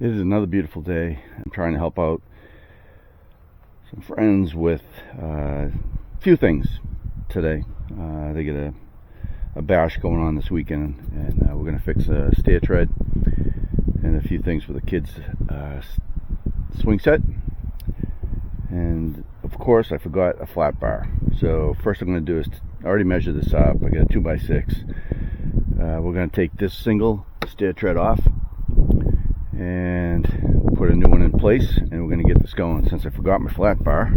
It is another beautiful day. I'm trying to help out some friends with a few things today. They get a bash going on this weekend, and we're going to fix a stair tread and a few things for the kids' swing set. And of course, I forgot a flat bar. So first I'm going to do is, I already measured this up. I got a 2x6. We're going to take this single stair tread off and put a new one in place, and we're going to get this going. Since I forgot my flat bar,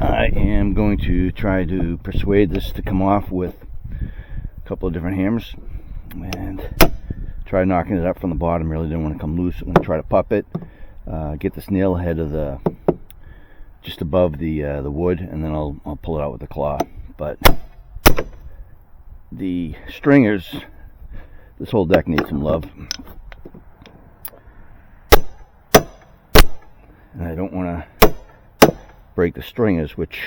I am going to try to persuade this to come off with a couple of different hammers and try knocking it up from the bottom. Really didn't want to come loose. I'm going to try to pop it, get this nail head of the just above the wood, and then I'll pull it out with the claw. But the stringers, this whole deck needs some love, and I don't want to break the stringers, which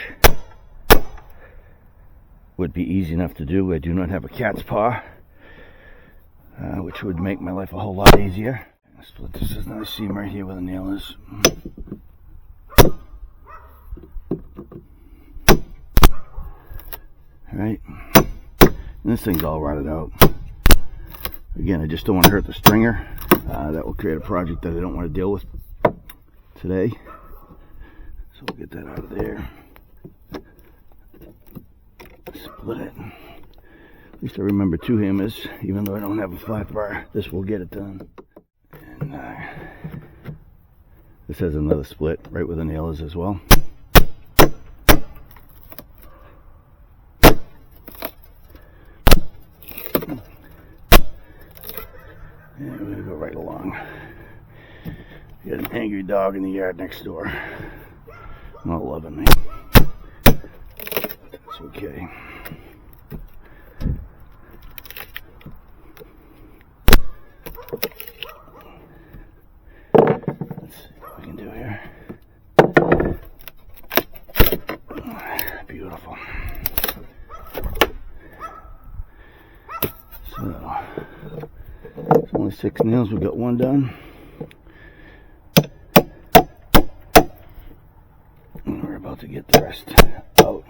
would be easy enough to do. I do not have a cat's paw, which would make my life a whole lot easier. I'll split this. There's another seam right here where the nail is. Alright, and this thing's all rotted out. Again, I just don't want to hurt the stringer. That will create a project that I don't want to deal with today. So we'll get that out of there. Split it. At least I remember 2 hammers, even though I don't have a flat bar. This will get it done. And this has another split right where the nail is as well. And we're going to go right along. Got an angry dog in the yard next door. Not loving me. That's okay. Let's see what we can do here. Beautiful. So, it's only 6 nails. We got 1 done. And we're about to get the rest out.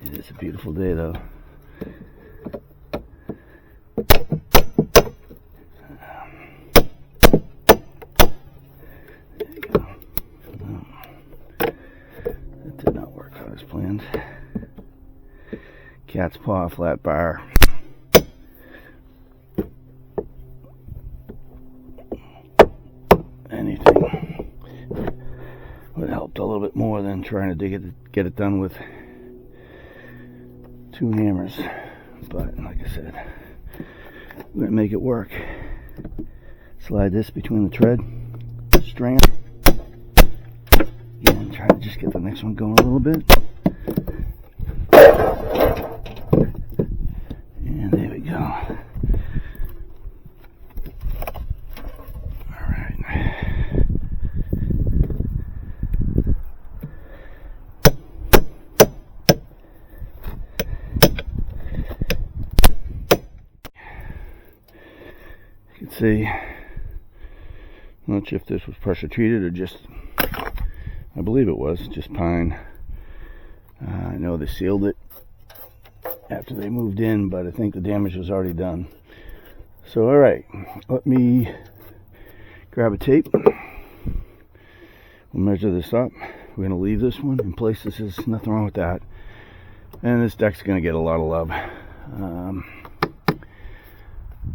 It is a beautiful day, though. Planned. Cat's paw, flat bar. Anything would have helped a little bit more than trying to get it done with 2 hammers. But like I said, we're gonna make it work. Slide this between the tread, stringer, and try to just get the next one going a little bit. And there we go. Alright. You can see, I'm not sure if this was pressure treated or just, I believe it was, just pine. I know they sealed it after they moved in, but I think the damage was already done. So alright, let me grab a tape. We'll measure this up. We're going to leave this one in place. This is nothing wrong with that. And this deck's going to get a lot of love.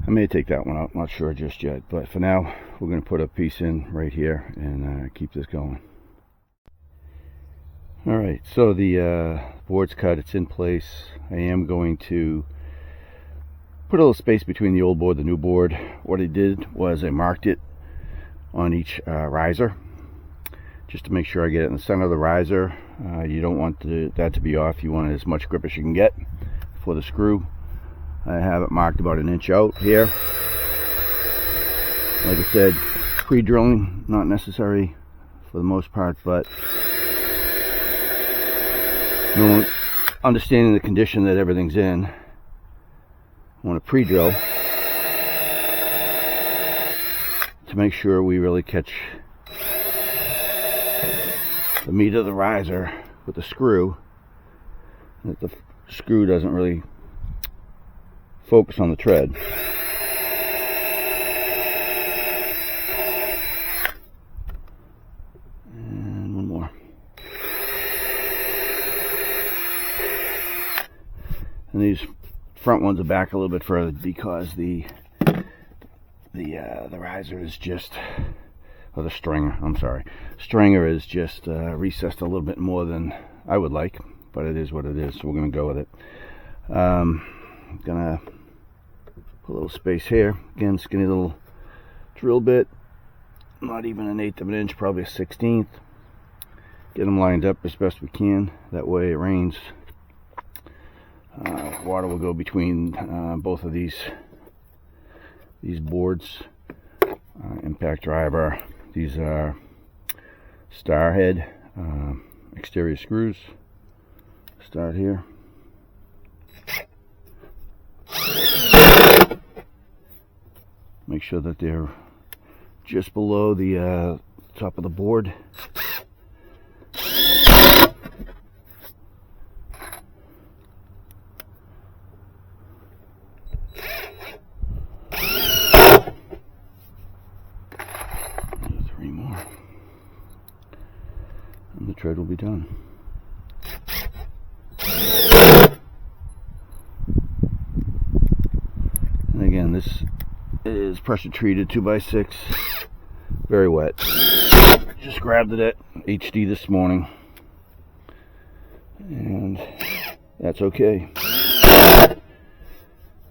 I may take that one out, not sure just yet, but for now we're going to put a piece in right here and keep this going. Alright, so the board's cut, it's in place. I am going to put a little space between the old board and the new board. What I did was I marked it on each riser, just to make sure I get it in the center of the riser. You don't want that to be off. You want as much grip as you can get for the screw. I have it marked about 1 inch out here. Like I said, pre-drilling, not necessary for the most part, but understanding the condition that everything's in, I want to pre-drill to make sure we really catch the meat of the riser with the screw, that the screw doesn't really focus on the tread. And one more. And these front ones are back a little bit further because the riser is just, or the stringer, I'm sorry, stringer is just recessed a little bit more than I would like, but it is what it is, so we're going to go with it. Gonna put a little space here, again, skinny little drill bit, not even an 1/8 of an inch, probably a 1/16. Get them lined up as best we can, that way it rains. Water will go between both of these boards. Impact driver, these are Starhead exterior screws. Start here. Make sure that they're just below the top of the board. Three more. And the tread will be done. And again, this is pressure treated 2x6, very wet. Just grabbed it at HD this morning, and that's okay.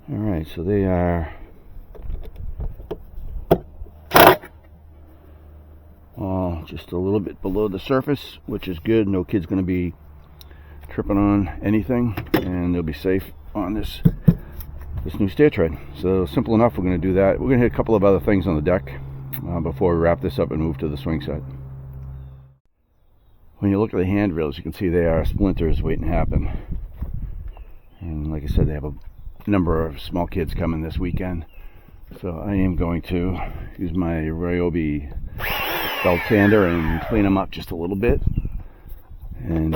All right, so they are all just a little bit below the surface, which is good. No kid's going to be tripping on anything, and they'll be safe on this new stair tread. So simple enough. We're going to do that. We're going to hit a couple of other things on the deck before we wrap this up and move to the swing set. When you look at the handrails, you can see they are splinters waiting to happen. And like I said, they have a number of small kids coming this weekend. So I am going to use my Ryobi belt sander and clean them up just a little bit. And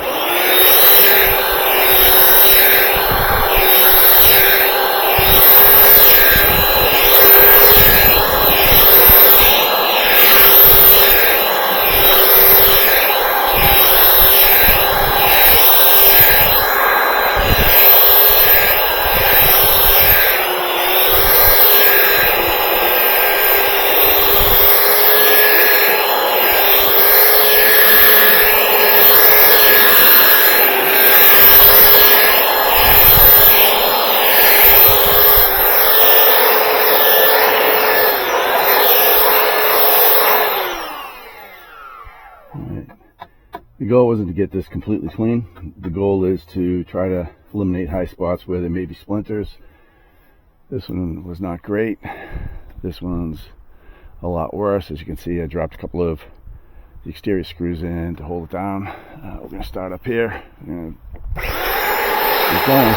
the goal wasn't to get this completely clean. The goal is to try to eliminate high spots where there may be splinters. This one was not great. This one's a lot worse. As you can see, I dropped a couple of the exterior screws in to hold it down. We're going to start up here. We're going to keep going.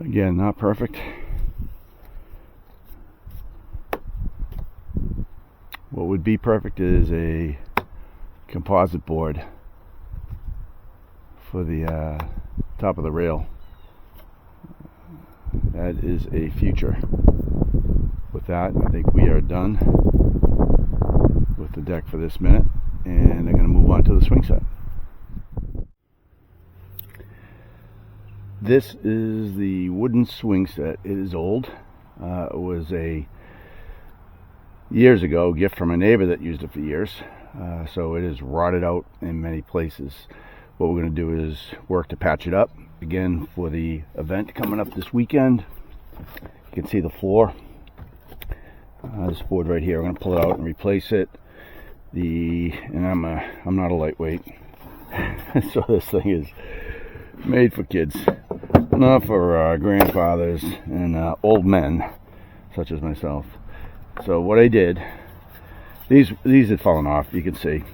Again, not perfect. What would be perfect is a composite board for the top of the rail. That is a future. With that, I think we are done with the deck for this minute, and I'm going to move on to the swing set. This is the wooden swing set. It is old. It was a years ago gift from a neighbor that used it for years. So it is rotted out in many places. what we're going to do is work to patch it up again for the event coming up this weekend. You can see the floor. This board right here, I'm going to pull it out and replace it. And I'm not a lightweight, so this thing is made for kids, not for grandfathers and old men such as myself. So what I did, these had fallen off. You can see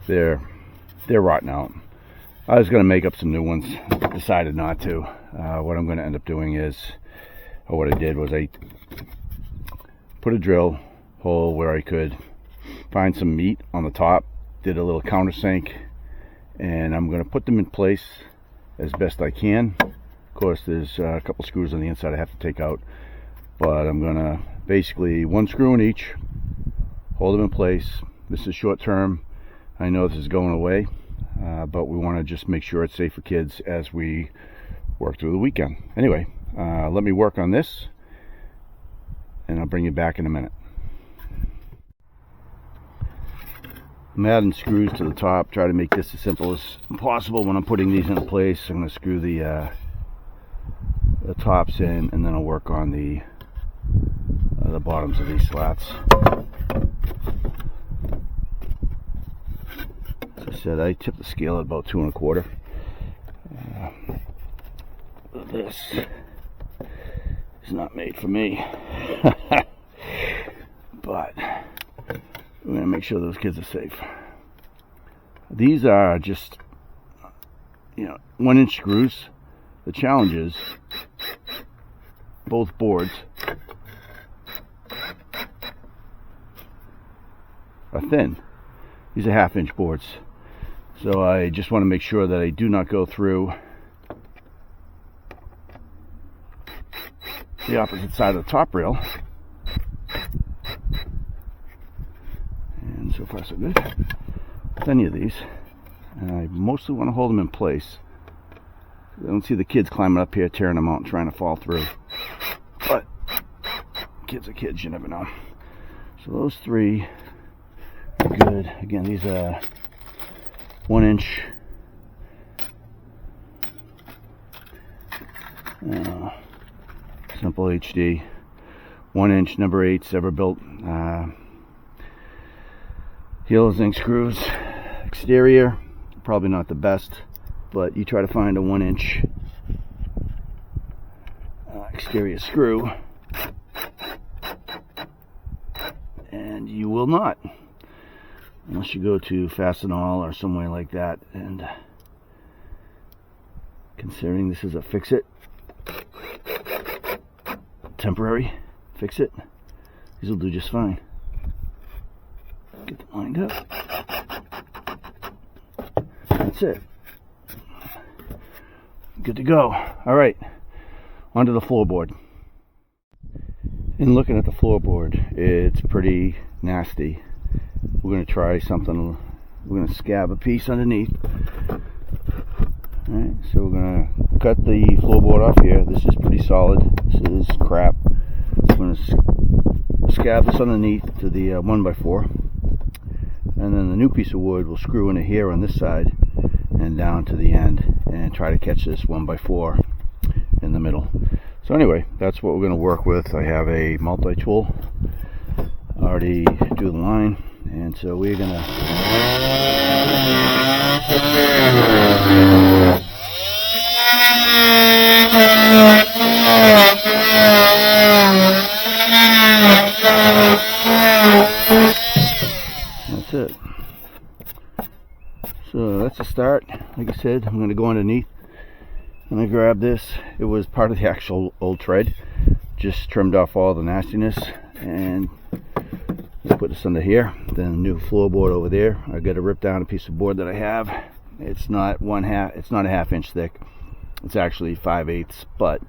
they're rotting out. I was going to make up some new ones, decided not to. What I'm going to end up doing is, or what I did was, I put a drill hole where I could find some meat on the top, did a little countersink, and I'm going to put them in place as best I can. Of course, there's a couple screws on the inside I have to take out, but I'm going to basically one screw in each, hold them in place. This is short term. I know this is going away, but we want to just make sure it's safe for kids as we work through the weekend. Anyway, let me work on this, and I'll bring you back in a minute. I'm adding screws to the top. Try to make this as simple as possible when I'm putting these into place. I'm going to screw the tops in, and then I'll work on the bottoms of these slats. As I said, I tipped the scale at about 2 1/4. This is not made for me, but we're going to make sure those kids are safe. These are just, 1-inch screws. The challenge is both boards are thin. These are 1/2-inch boards. So I just want to make sure that I do not go through the opposite side of the top rail. And so far so good with any of these. And I mostly want to hold them in place. I don't see the kids climbing up here, tearing them out and trying to fall through. But kids are kids, you never know. So those three are good. Again, these are 1-inch. Simple HD. 1-inch number 8s ever built. Heel zinc screws. Exterior, probably not the best, but you try to find a 1-inch exterior screw, and you will not, unless you go to Fastenal or somewhere like that. And considering this is a fix-it, temporary fix-it, these will do just fine. Get them lined up. That's it. Good to go. All right, onto the floorboard. In looking at the floorboard, it's pretty nasty. We're going to try something. We're going to scab a piece underneath. All right, so we're going to cut the floorboard off here. This is pretty solid. This is crap. We're going to scab this underneath to the 1x4. And then the new piece of wood will screw into here on this side and down to the end and try to catch this 1x4 in the middle. So anyway, that's what we're going to work with. I have a multi-tool already do the line, and so we're going to that's it. So that's a start. Like I said, I'm going to go underneath. I'm going to grab this. It was part of the actual old tread. Just trimmed off all the nastiness and put this under here. Then a new floorboard over there. I got to rip down a piece of board that I have. It's not it's not a 1/2 inch thick. It's actually 5/8, but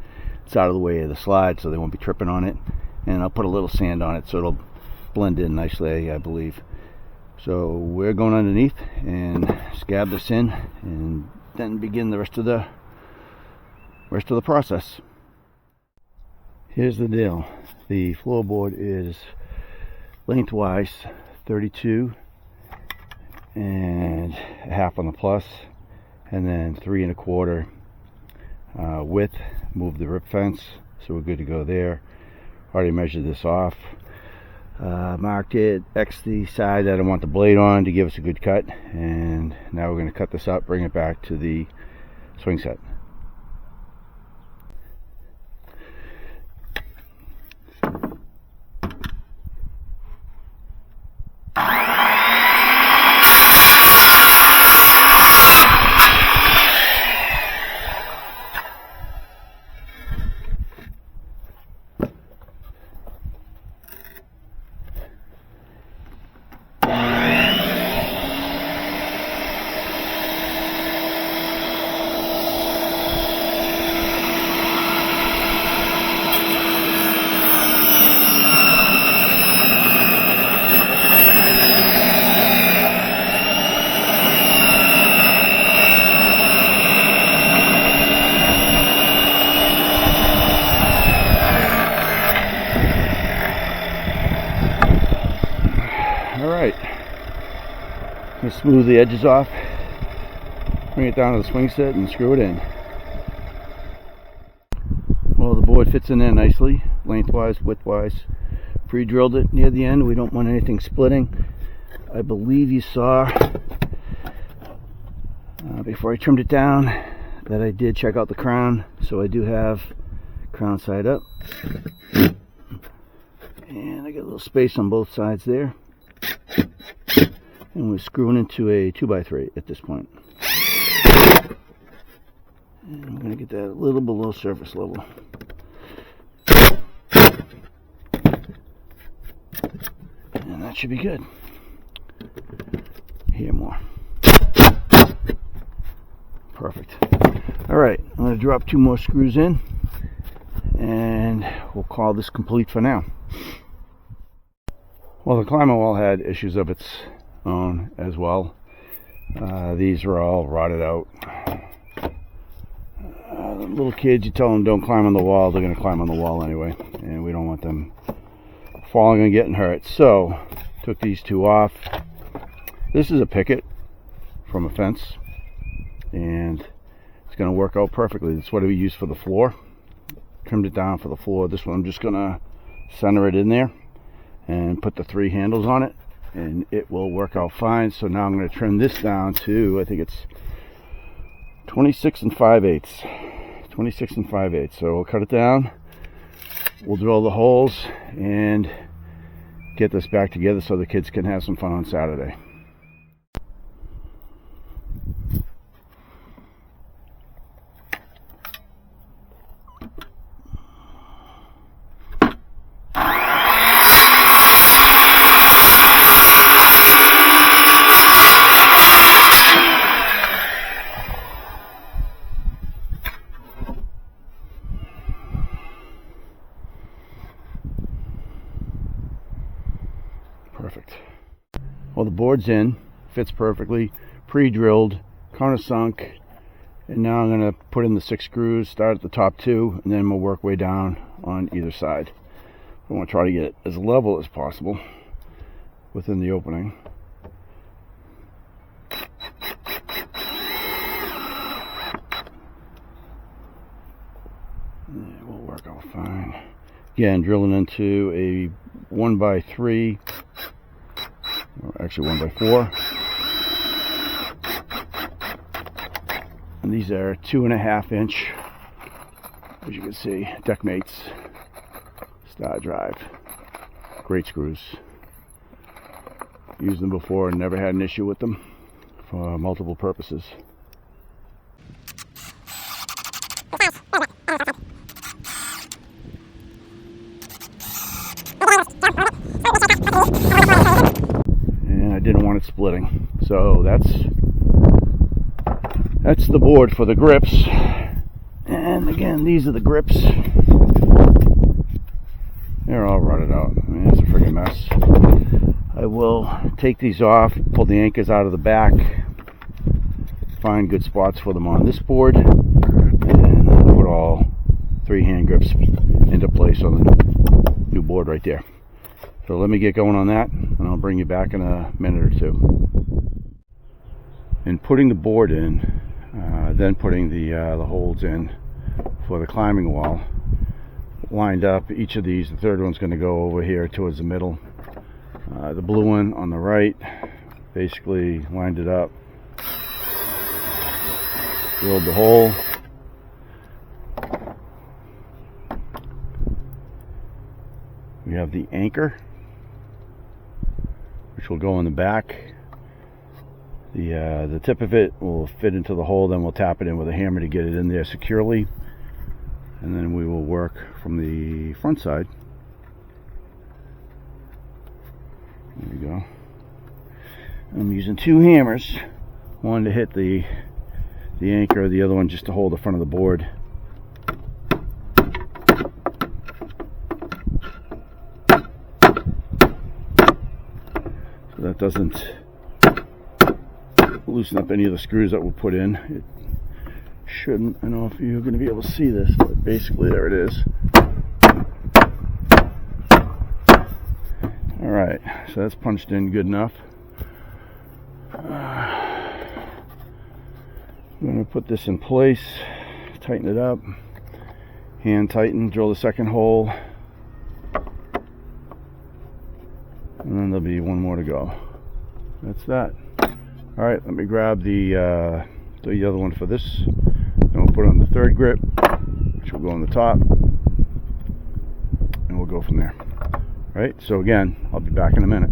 it's out of the way of the slide, so they won't be tripping on it. And I'll put a little sand on it so it'll blend in nicely, I believe. So we're going underneath and scab this in, and then begin the rest of the process. Here's the deal. The floorboard is lengthwise 32 and 1/2 on the plus. and then 3 1/4 width. Move the rip fence, so we're good to go there. Already measured this off, marked it, X the side that I want the blade on to give us a good cut, and now we're going to cut this up, bring it back to the swing set. Alright, I'm going to smooth the edges off, bring it down to the swing set and screw it in. Well, the board fits in there nicely, lengthwise, widthwise. Pre-drilled it near the end. We don't want anything splitting. I believe you saw before I trimmed it down that I did check out the crown, so I do have crown side up, and I got a little space on both sides there. And we're screwing into a 2x3 at this point. And I'm going to get that a little below surface level. And that should be good. Here more. Perfect. Alright, I'm going to drop 2 more screws in, and we'll call this complete for now. Well, the climber wall had issues of its own as well. These are all rotted out. The little kids, you tell them don't climb on the wall, they're going to climb on the wall anyway, and we don't want them falling and getting hurt. So, took these 2 off. This is a picket from a fence, and it's going to work out perfectly. That's what we use for the floor. Trimmed it down for the floor. This one I'm just going to center it in there and put the 3 handles on it, and it will work out fine. So now I'm going to trim this down to, I think it's 26 5/8. 26 5/8. So we'll cut it down, we'll drill the holes, and get this back together so the kids can have some fun on Saturday. Perfect. Well, the board's in, fits perfectly, pre-drilled, countersunk, and now I'm going to put in the 6 screws, start at the top 2, and then we'll work way down on either side. I want to try to get it as level as possible within the opening. It will work out fine. Again, drilling into a 1x3, or actually 1x4, and these are 2.5 inch, as you can see, Deckmates Star Drive. Great screws. Used them before and never had an issue with them for multiple purposes. And I didn't want it splitting, so that's the board for the grips. And again, these are the grips. They're all rotted out. I mean, it's a friggin' mess. I will take these off, pull the anchors out of the back, find good spots for them on this board, and put all 3 hand grips into place on the new board right there. So let me get going on that, and I'll bring you back in a minute or two. In putting the board in, Then putting the holes in for the climbing wall. Lined up each of these. The third one's going to go over here towards the middle. The blue one on the right, basically lined it up, drilled the hole. We have the anchor, which will go in the back. The tip of it will fit into the hole, then we'll tap it in with a hammer to get it in there securely, and then we will work from the front side. There we go. I'm using two hammers, one to hit the anchor, the other one just to hold the front of the board. So that doesn't loosen up any of the screws that we'll put in. It shouldn't. I don't know if you're going to be able to see this, but basically there it is. Alright, so that's punched in good enough. I'm going to put this in place, tighten it up, hand tighten, drill the second hole, and then there'll be one more to go. That's that. Alright, let me grab the other one for this. Then we'll put on the third grip, which will go on the top, and we'll go from there. Right, so again, I'll be back in a minute.